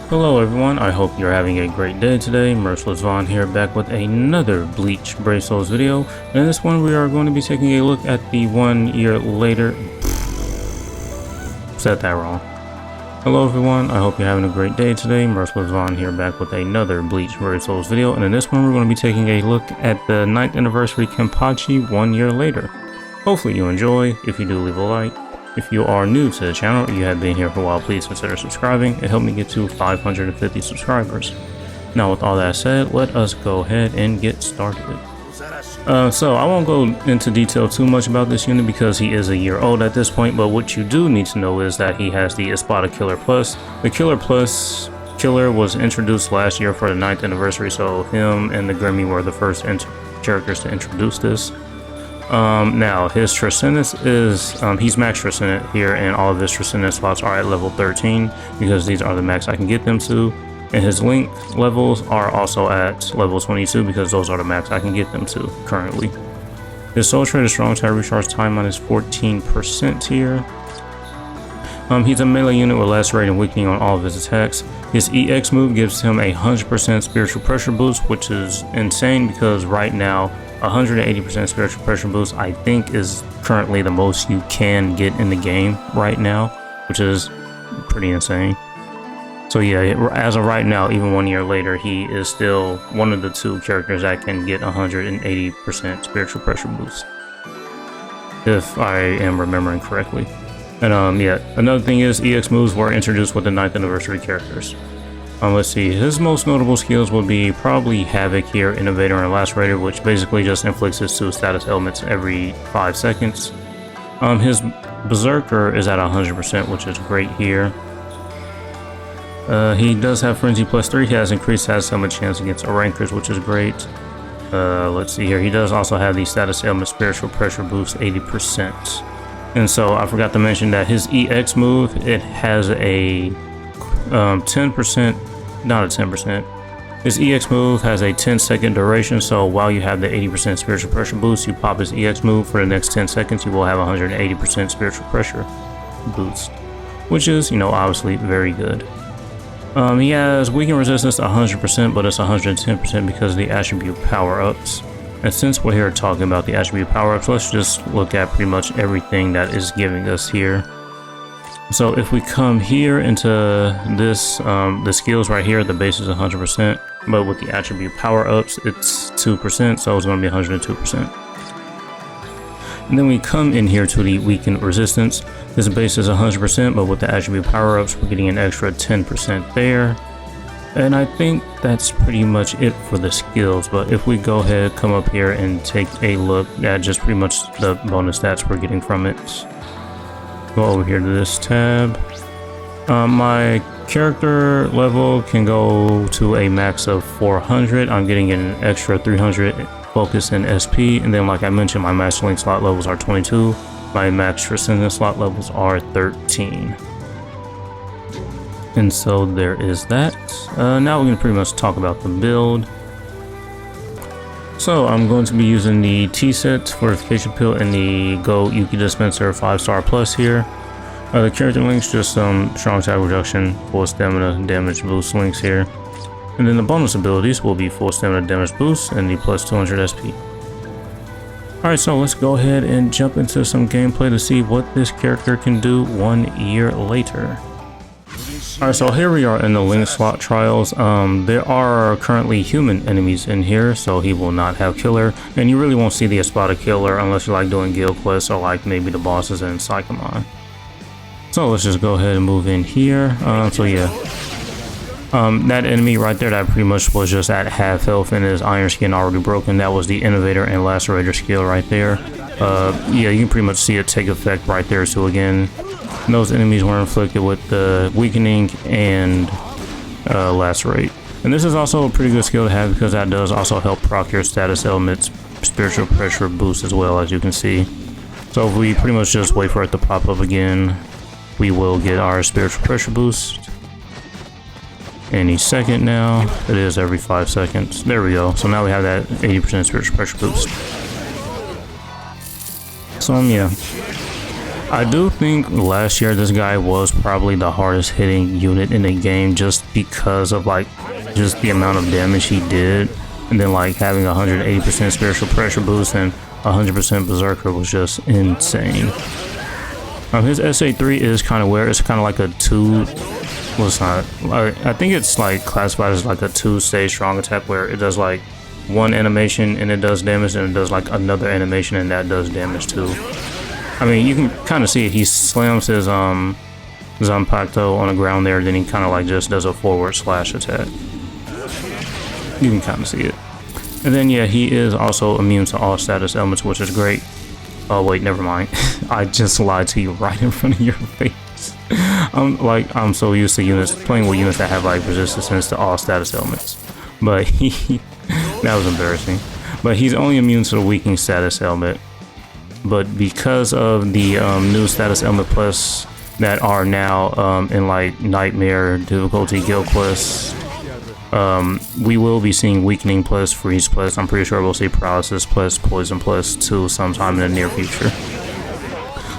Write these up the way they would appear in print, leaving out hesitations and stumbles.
Hello everyone, I hope you're having a great day today. Merciless Vaughn here, back with another Bleach Brave Souls video. And in this one we are going to be taking a look at the 1 year later... Said that wrong. Hello everyone, I hope you're having a great day today. Merciless Vaughn here, back with another Bleach Brave Souls video. And in this one we're going to be taking a look at the 9th Anniversary Kenpachi 1 year later. Hopefully you enjoy. If you do, leave a like. If you are new to the channel or you have been here for a while, please consider subscribing. It helped me get to 550 subscribers. Now with all that said, let us go ahead and get started. So I won't go into detail too much about this unit because he is a year old at this point, but what you do need to know is that he has the Espada Killer Plus. The Killer Plus Killer was introduced last year for the 9th anniversary, so him and the Grimmy were the first characters to introduce this. Now his Transcendence is, he's max Transcendent here, and all of his Transcendent slots are at level 13 because these are the max I can get them to. And his Link levels are also at level 22 because those are the max I can get them to currently. His Soul Trade is strong to recharge time minus 14% here. He's a melee unit with lacerating and weakening on all of his attacks. His EX move gives him a 100% spiritual pressure boost, which is insane because right now 180% spiritual pressure boost I think is currently the most you can get in the game right now, which is pretty insane. So yeah, as of right now, even 1 year later, he is still one of the two characters that can get 180% spiritual pressure boost, if I am remembering correctly. And yeah, another thing is EX moves were introduced with the 9th anniversary characters. Let's see, his most notable skills would be probably Havoc here, Innovator, and Lacerator, which basically just inflicts his 2 status elements every 5 seconds. His Berserker is at 100%, which is great here. He does have Frenzy +3, he has increased status element chance against Rankers, which is great. Let's see here, he does also have the status element Spiritual Pressure boost 80%. And so I forgot to mention that his EX move, it has a 10%, not a 10%. His EX move has a 10-second duration, so while you have the 80% spiritual pressure boost, you pop his EX move for the next 10 seconds, you will have 180% spiritual pressure boost, which is, you know, obviously very good. He has weaken resistance 100%, but it's 110% because of the attribute power-ups. And since we're here talking about the attribute power-ups, let's just look at pretty much everything that is giving us here. So if we come here into this, the skills right here, the base is 100%, but with the attribute power-ups, it's 2%, so it's going to be 102%. And then we come in here to the weakened resistance. This base is 100%, but with the attribute power-ups, we're getting an extra 10% there. And I think that's pretty much it for the skills, but if we go ahead, come up here and take a look at just pretty much the bonus stats we're getting from it. Go over here to this tab. My character level can go to a max of 400. I'm getting an extra 300 focus and SP, and then like I mentioned, my max link slot levels are 22. My max transcendent slot levels are 13. And so there is that. Now we're going to pretty much talk about the build. So I'm going to be using the T-Set Fortification Pill and the Go Yuki Dispenser 5-star plus here. The character links, just some strong attack reduction, full stamina damage boost links here. And then the bonus abilities will be full stamina damage boost and the plus 200 SP. Alright, so let's go ahead and jump into some gameplay to see what this character can do 1 year later. Alright, so here we are in the Link slot trials. There are currently human enemies in here, so he will not have killer. And you really won't see the Espada Killer unless you like doing guild quests or like maybe the bosses in Psychomon. So let's just go ahead and move in here. So yeah. That enemy right there that pretty much was just at half health and his iron skin already broken, that was the Innovator and Lacerator skill right there. Yeah, you can pretty much see it take effect right there. So again, those enemies were inflicted with the weakening and lacerate. And this is also a pretty good skill to have because that does also help proc your status elements spiritual pressure boost as well, as you can see. So if we pretty much just wait for it to pop up again, we will get our spiritual pressure boost any second now. It is every 5 seconds. There we go. So now we have that 80% spiritual pressure boost. So yeah, I do think last year this guy was probably the hardest hitting unit in the game just because of like just the amount of damage he did, and then like having 180% spiritual pressure boost and 100% berserker was just insane. His SA3 is kind of weird. It's kind of like a two. Well, it's not. I think it's like classified as like a 2-stage strong attack where it does like one animation and it does damage, and it does like another animation and that does damage too. I mean, you can kind of see it. He slams his Zanpakuto on the ground there, then he kind of like just does a forward slash attack. You can kind of see it. And then yeah, he is also immune to all status elements, which is great. Oh wait, never mind. I just lied to you right in front of your face. I'm so used to units playing with units that have like resistance to all status elements, but that was embarrassing. But he's only immune to the weakening status element. But because of the new status element plus that are now in like Nightmare difficulty guild quests, we will be seeing weakening plus freeze plus. I'm pretty sure we'll see paralysis plus poison plus 2 sometime in the near future.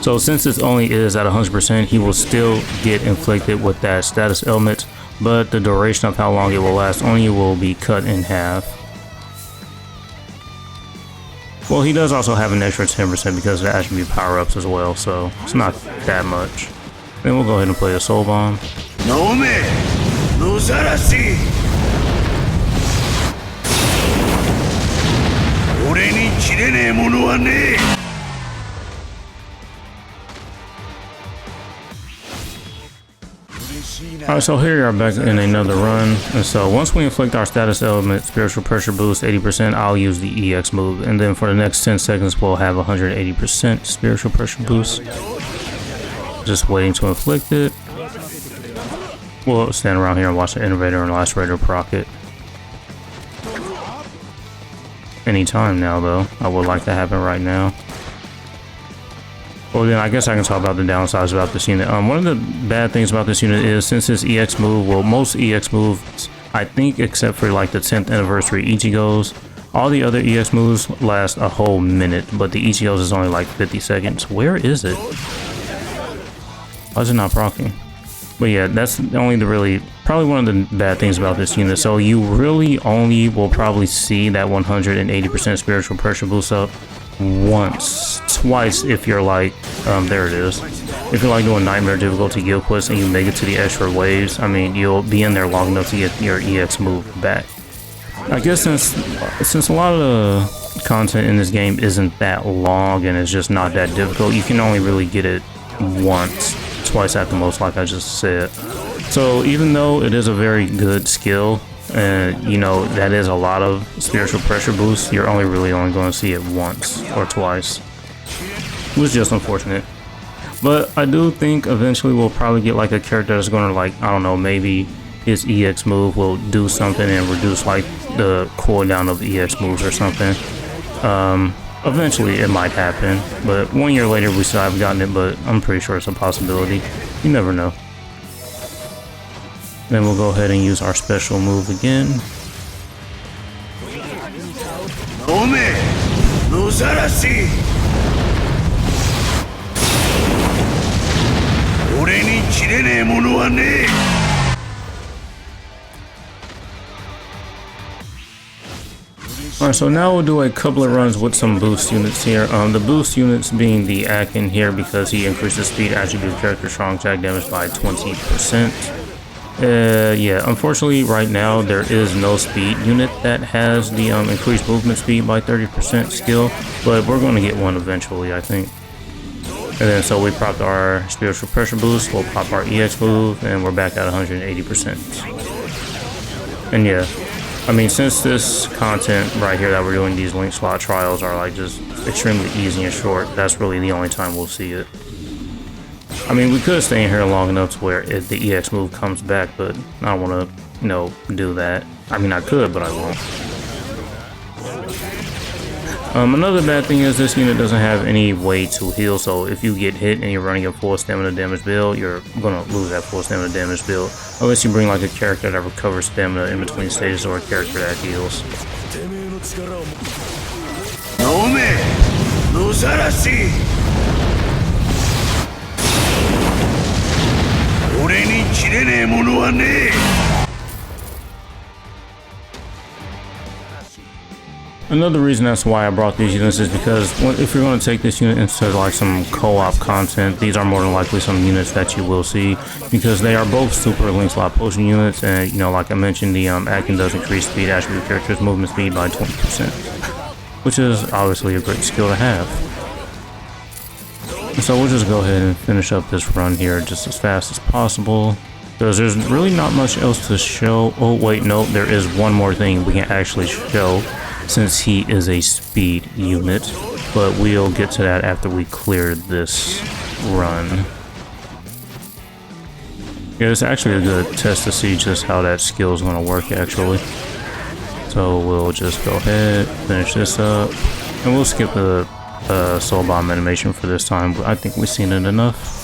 So since it only is at 100%, he will still get inflicted with that status element, but the duration of how long it will last on you will be cut in half. Well, he does also have an extra 10% because of the attribute power-ups as well, so it's not that much. Then we'll go ahead and play a Soul Bomb. No me, no Zarashi. Ore ni kirene mono wa ne. Alright, so here we are back in another run, and so once we inflict our status element spiritual pressure boost 80%, I'll use the EX move, and then for the next 10 seconds we'll have 180% spiritual pressure boost. Just waiting to inflict it. We'll stand around here and watch the Innovator and Lacerator proc it. Anytime now though, I would like to happen right now. Well then I guess I can talk about the downsides about this unit. One of the bad things about this unit is since his EX move, well most EX moves, I think except for like the 10th anniversary Ichigos, all the other EX moves last a whole minute, but the Ichigos is only like 50 seconds. Where is it? Why is it not proccing? But yeah, that's only the really, probably one of the bad things about this unit. So you really only will probably see that 180% spiritual pressure boost up twice if you're like, there it is. If you're like doing Nightmare difficulty guild quests and you make it to the extra waves, I mean, you'll be in there long enough to get your EX move back. I guess since a lot of the content in this game isn't that long and it's just not that difficult, you can only really get it twice at the most, like I just said. So even though it is a very good skill, and you know that is a lot of spiritual pressure boost, you're only going to see it once or twice, which is just unfortunate. But I do think eventually we'll probably get like a character that's going to, like, I don't know, maybe his EX move will do something and reduce like the cooldown of EX moves or something. Eventually it might happen, but 1 year later we still haven't gotten it, but I'm pretty sure it's a possibility. You never know. Then we'll go ahead and use our special move again. No Zarashi. Ore ni kirene mono wa ne. Alright, so now we'll do a couple of runs with some boost units here. The boost units being the Akin here because he increases speed attribute character strong attack damage by 20%. Yeah, unfortunately right now there is no speed unit that has the increased movement speed by 30% skill, but we're going to get one eventually, I think. And then so we popped our spiritual pressure boost, we'll pop our EX move, and we're back at 180%. And yeah, I mean, since this content right here that we're doing, these link slot trials are like just extremely easy and short, that's really the only time we'll see it. I mean, we could stay in here long enough to where if the EX move comes back, but I don't want to, you know, do that. I mean, I could, but I won't. Another bad thing is this unit doesn't have any way to heal, so if you get hit and you're running a full stamina damage build, you're gonna lose that full stamina damage build, unless you bring like a character that recovers stamina in between stages or a character that heals. No me, no Zarashi. 切れねえものはねえ。 Another reason that's why I brought these units is because if you're going to take this unit into like some co-op content, these are more than likely some units that you will see, because they are both super link slot potion units, and you know, like I mentioned, the Akin does increase speed attribute characters movement speed by 20%, which is obviously a great skill to have. So we'll just go ahead and finish up this run here just as fast as possible, because there's really not much else to show. Oh wait, no, there is one more thing we can actually show, since he is a speed unit, but we'll get to that after we clear this run. Yeah, it's actually a good test to see just how that skill is going to work actually. So we'll just go ahead, finish this up, and we'll skip the soul bomb animation for this time. I think we've seen it enough.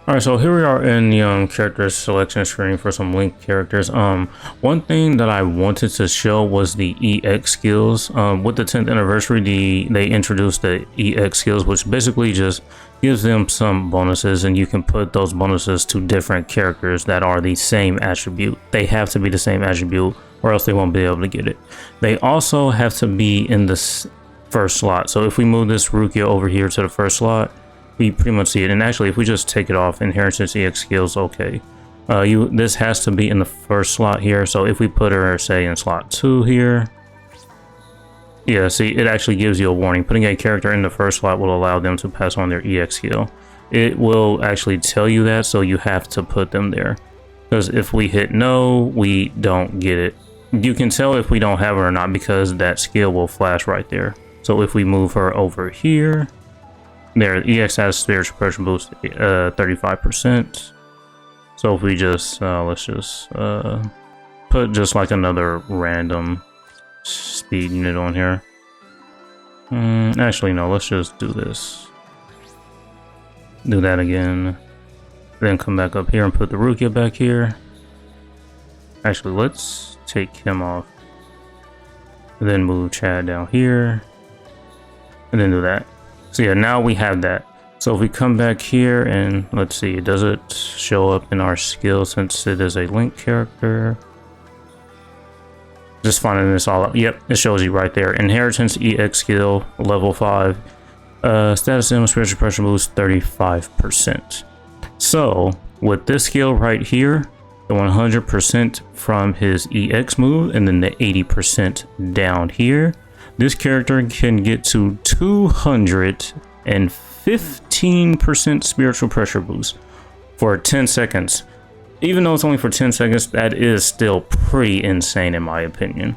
Alright, so here we are in the character selection screen for some Link characters. One thing that I wanted to show was the EX skills. With the 10th anniversary, they introduced the EX skills, which basically just gives them some bonuses, and you can put those bonuses to different characters that are the same attribute. They have to be the same attribute, or else they won't be able to get it. They also have to be in the first slot. So if we move this Rukia over here to the first slot, we pretty much see it. And actually, if we just take it off, inheritance EX skills, okay, this has to be in the first slot here. So if we put her, say, in slot 2 here, yeah, see, it actually gives you a warning. Putting a character in the first slot will allow them to pass on their EX skill. It will actually tell you that, so you have to put them there, because if we hit no, we don't get it. You can tell if we don't have her or not, because that skill will flash right there. So if we move her over here, there, EX has spiritual pressure boost 35%. So if we just let's just put just like another random speed unit on here. Actually no, let's just do this. Do that again. Then come back up here and put the Rukia back here. Actually, let's take him off. And then move Chad down here. And then do that. So yeah, now we have that. So if we come back here and let's see, does it show up in our skill since it is a Link character? Just finding this all up. Yep, it shows you right there. Inheritance EX skill, level 5. Status symbol, spiritual pressure boost 35%. So with this skill right here, the 100% from his EX move and then the 80% down here, this character can get to 215% spiritual pressure boost for 10 seconds. Even though it's only for 10 seconds, that is still pretty insane in my opinion.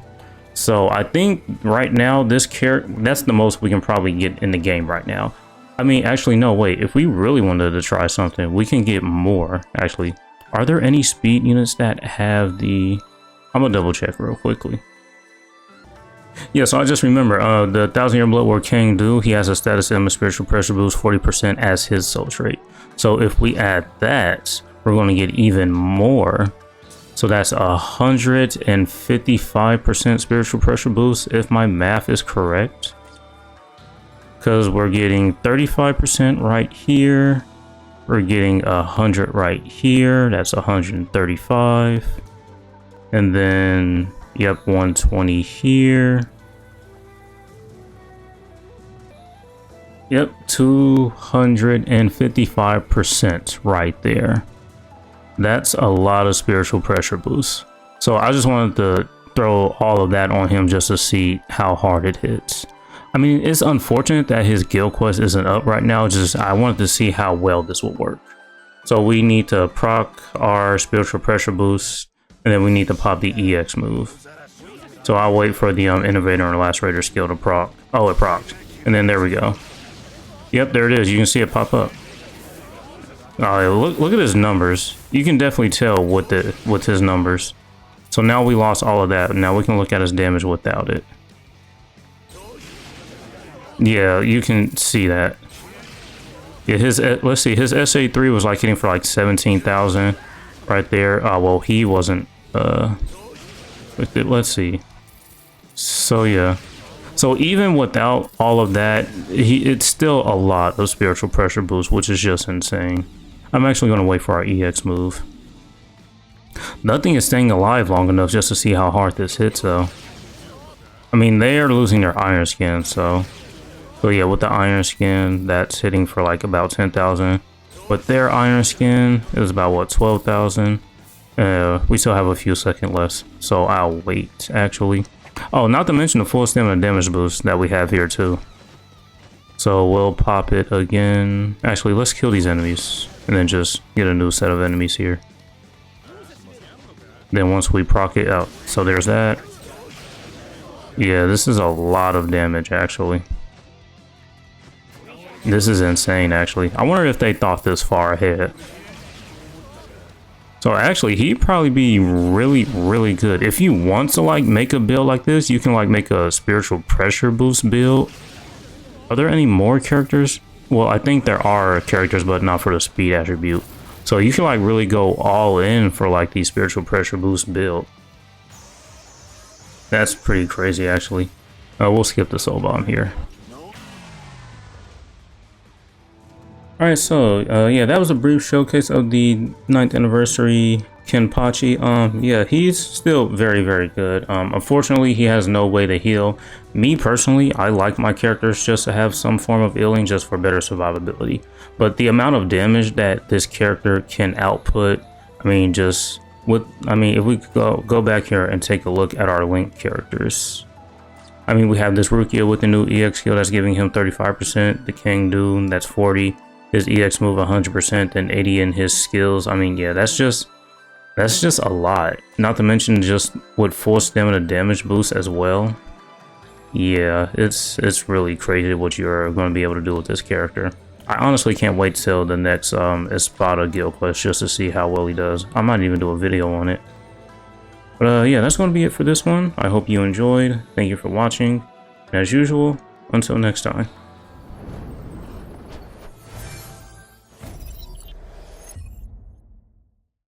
So I think right now this character, that's the most we can probably get in the game right now. I mean, actually, no, wait. If we really wanted to try something, we can get more. Actually, are there any speed units that have the... I'm gonna double check real quickly. Yeah, so I just remember the 1000-year Blood War King Do, he has a status and a spiritual pressure boost 40% as his soul trait. So if we add that, we're going to get even more. So that's 155% spiritual pressure boost if my math is correct. Because we're getting 35% right here. We're getting 100 right here. That's 135. And then... yep, 120 here. Yep, 255% right there. That's a lot of spiritual pressure boosts. So I just wanted to throw all of that on him just to see how hard it hits. I mean, it's unfortunate that his guild quest isn't up right now. Just I wanted to see how well this will work. So we need to proc our spiritual pressure boost, and then we need to pop the EX move. So I'll wait for the Innovator and Lacerator skill to proc. Oh, it procced. And then there we go. Yep, there it is. You can see it pop up. Look at his numbers. You can definitely tell with his numbers. So now we lost all of that. Now we can look at his damage without it. Yeah, you can see that. Yeah, his let's see, his SA3 was like hitting for like 17,000 right there. Well, he wasn't. Let's see. So yeah, So even without all of that, it's still a lot of spiritual pressure boost, which is just insane. I'm actually going to wait for our EX move. Nothing is staying alive long enough just to see how hard this hits, though. I mean, they are losing their iron skin, so yeah, with the iron skin, that's hitting for like about 10,000. With their iron skin, it was about what, 12,000. We still have a few seconds left, so I'll wait actually. Oh, not to mention the full stamina damage boost that we have here too. So we'll pop it again. Actually, let's kill these enemies and then just get a new set of enemies here. Then once we proc it out, so there's that. Yeah, this is a lot of damage actually. This is insane actually. I wonder if they thought this far ahead. So actually, he'd probably be really good. If you want to like make a build like this, you can like make a spiritual pressure boost build. Are there any more characters? Well, I think there are characters, but not for the speed attribute. So you can like really go all in for like the spiritual pressure boost build. That's pretty crazy actually. We'll skip the soul bomb here. Alright, so yeah, that was a brief showcase of the 9th anniversary Kenpachi. Yeah, he's still very good. Unfortunately, he has no way to heal. Me personally, I like my characters just to have some form of healing just for better survivability. But the amount of damage that this character can output, I mean, just with, I mean, if we go back here and take a look at our Link characters. I mean, we have this Rukia with the new EX skill that's giving him 35%, the King Dune that's 40%. His EX move 100% and 80 in his skills. I mean, yeah, that's just a lot. Not to mention just with full stamina damage boost as well. Yeah, it's really crazy what you're going to be able to do with this character. I honestly can't wait till the next Espada guild quest just to see how well he does. I might even do a video on it. But yeah, that's going to be it for this one. I hope you enjoyed. Thank you for watching. And as usual, until next time.